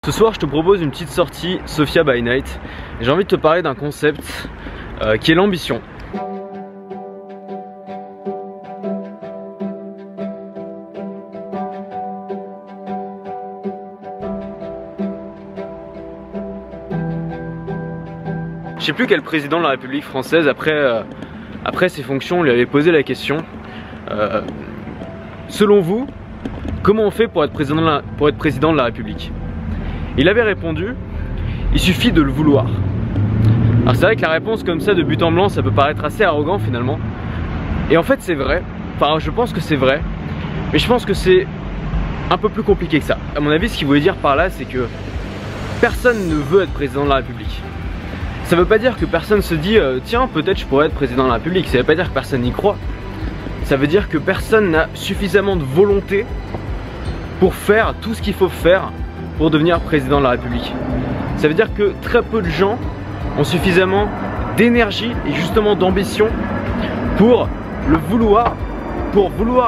Ce soir je te propose une petite sortie Sophia by Night et j'ai envie de te parler d'un concept qui est l'ambition. Je sais plus quel président de la République française après ses fonctions lui avait posé la question selon vous, comment on fait pour être président de la République? Il avait répondu, il suffit de le vouloir. Alors c'est vrai que la réponse comme ça de but en blanc, ça peut paraître assez arrogant finalement. Et en fait c'est vrai, enfin je pense que c'est vrai, mais je pense que c'est un peu plus compliqué que ça. À mon avis ce qu'il voulait dire par là c'est que personne ne veut être président de la République. Ça veut pas dire que personne se dit tiens peut-être je pourrais être président de la République, ça veut pas dire que personne n'y croit. Ça veut dire que personne n'a suffisamment de volonté pour faire tout ce qu'il faut faire pour devenir président de la République. Ça veut dire que très peu de gens ont suffisamment d'énergie et justement d'ambition pour vouloir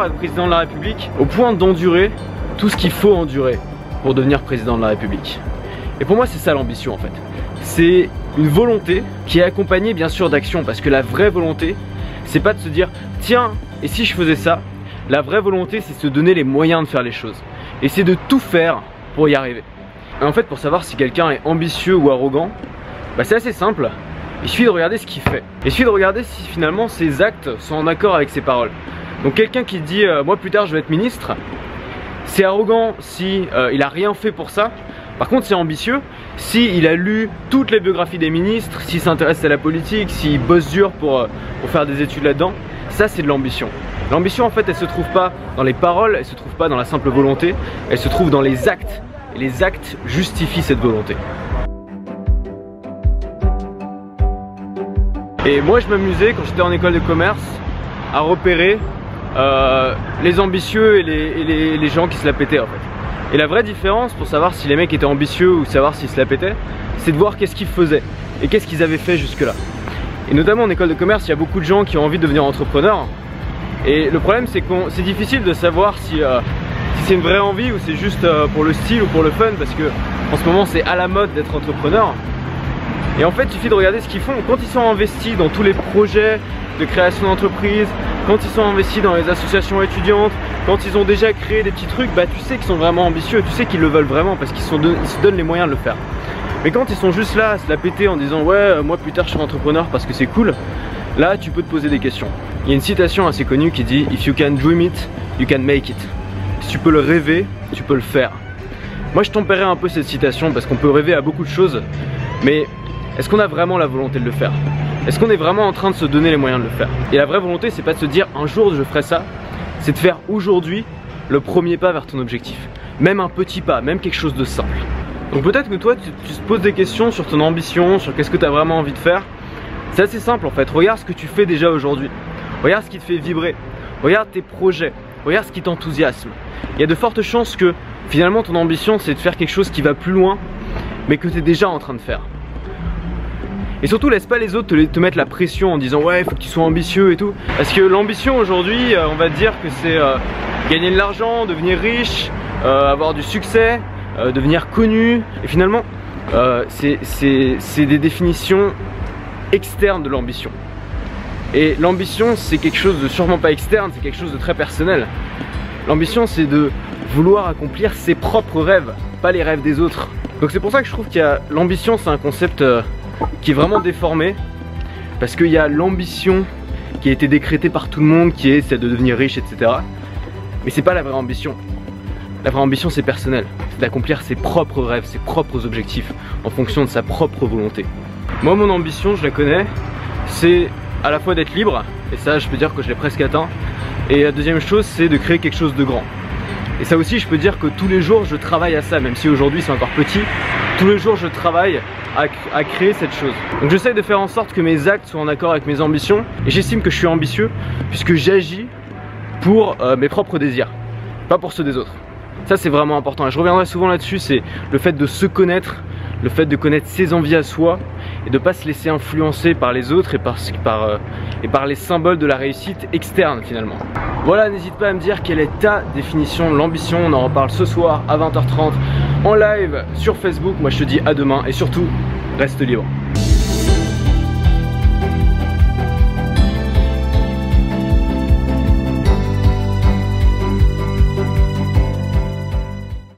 être président de la République au point d'endurer tout ce qu'il faut endurer pour devenir président de la République. Et pour moi c'est ça l'ambition en fait. C'est une volonté qui est accompagnée bien sûr d'action, parce que la vraie volonté c'est pas de se dire tiens et si je faisais ça. La vraie volonté c'est de se donner les moyens de faire les choses et c'est de tout faire pour y arriver. Et en fait pour savoir si quelqu'un est ambitieux ou arrogant, c'est assez simple, il suffit de regarder ce qu'il fait. Il suffit de regarder si finalement ses actes sont en accord avec ses paroles. Donc quelqu'un qui dit moi plus tard je vais être ministre, c'est arrogant si il a rien fait pour ça. Par contre c'est ambitieux si il a lu toutes les biographies des ministres, s'il s'intéresse à la politique, s'il bosse dur pour faire des études là-dedans. Ça c'est de l'ambition. L'ambition en fait elle se trouve pas dans les paroles, elle se trouve pas dans la simple volonté, elle se trouve dans les actes. Et les actes justifient cette volonté. Et moi je m'amusais quand j'étais en école de commerce à repérer les ambitieux et les gens qui se la pétaient en fait. Et la vraie différence pour savoir si les mecs étaient ambitieux ou savoir s'ils se la pétaient, c'est de voir qu'est-ce qu'ils faisaient et qu'est-ce qu'ils avaient fait jusque là. Et notamment en école de commerce il y a beaucoup de gens qui ont envie de devenir entrepreneurs. Et le problème c'est que c'est difficile de savoir si c'est une vraie envie ou c'est juste pour le style ou pour le fun, parce que en ce moment c'est à la mode d'être entrepreneur. Et en fait il suffit de regarder ce qu'ils font. Quand ils sont investis dans tous les projets de création d'entreprise, quand ils sont investis dans les associations étudiantes, quand ils ont déjà créé des petits trucs, tu sais qu'ils sont vraiment ambitieux, tu sais qu'ils le veulent vraiment parce qu'ils se donnent les moyens de le faire. Mais quand ils sont juste là à se la péter en disant ouais moi plus tard je serai entrepreneur parce que c'est cool, là tu peux te poser des questions. Il y a une citation assez connue qui dit if you can dream it, you can make it. Si tu peux le rêver, tu peux le faire. Moi je tempérais un peu cette citation parce qu'on peut rêver à beaucoup de choses, mais est-ce qu'on a vraiment la volonté de le faire? Est-ce qu'on est vraiment en train de se donner les moyens de le faire? Et la vraie volonté c'est pas de se dire un jour je ferai ça, c'est de faire aujourd'hui le premier pas vers ton objectif. Même un petit pas, même quelque chose de simple. Donc peut-être que toi tu te poses des questions sur ton ambition, sur qu'est-ce que tu as vraiment envie de faire. C'est assez simple en fait, regarde ce que tu fais déjà aujourd'hui. Regarde ce qui te fait vibrer, regarde tes projets, regarde ce qui t'enthousiasme. Il y a de fortes chances que finalement ton ambition c'est de faire quelque chose qui va plus loin, mais que tu es déjà en train de faire. Et surtout laisse pas les autres te mettre la pression en disant ouais il faut que tu sois ambitieux et tout. Parce que l'ambition aujourd'hui on va te dire que c'est gagner de l'argent, devenir riche, avoir du succès, devenir connu. Et finalement c'est des définitions externes de l'ambition. Et l'ambition c'est quelque chose de sûrement pas externe, c'est quelque chose de très personnel. L'ambition c'est de vouloir accomplir ses propres rêves, pas les rêves des autres. Donc c'est pour ça que je trouve qu'il y a l'ambition, c'est un concept qui est vraiment déformé. Parce qu'il y a l'ambition qui a été décrétée par tout le monde, qui est celle de devenir riche, etc. Mais c'est pas la vraie ambition. La vraie ambition c'est personnel, c'est d'accomplir ses propres rêves, ses propres objectifs en fonction de sa propre volonté. Moi mon ambition je la connais, c'est à la fois d'être libre, et ça je peux dire que je l'ai presque atteint. Et la deuxième chose c'est de créer quelque chose de grand. Et ça aussi je peux dire que tous les jours je travaille à ça, même si aujourd'hui c'est encore petit. Tous les jours je travaille à créer cette chose. Donc j'essaie de faire en sorte que mes actes soient en accord avec mes ambitions. Et j'estime que je suis ambitieux puisque j'agis pour mes propres désirs, pas pour ceux des autres. Ça c'est vraiment important et je reviendrai souvent là-dessus, c'est le fait de se connaître, le fait de connaître ses envies à soi et de ne pas se laisser influencer par les autres et par les symboles de la réussite externe finalement. Voilà, n'hésite pas à me dire quelle est ta définition de l'ambition, on en reparle ce soir à 20h30 en live sur Facebook. Moi je te dis à demain et surtout reste libre.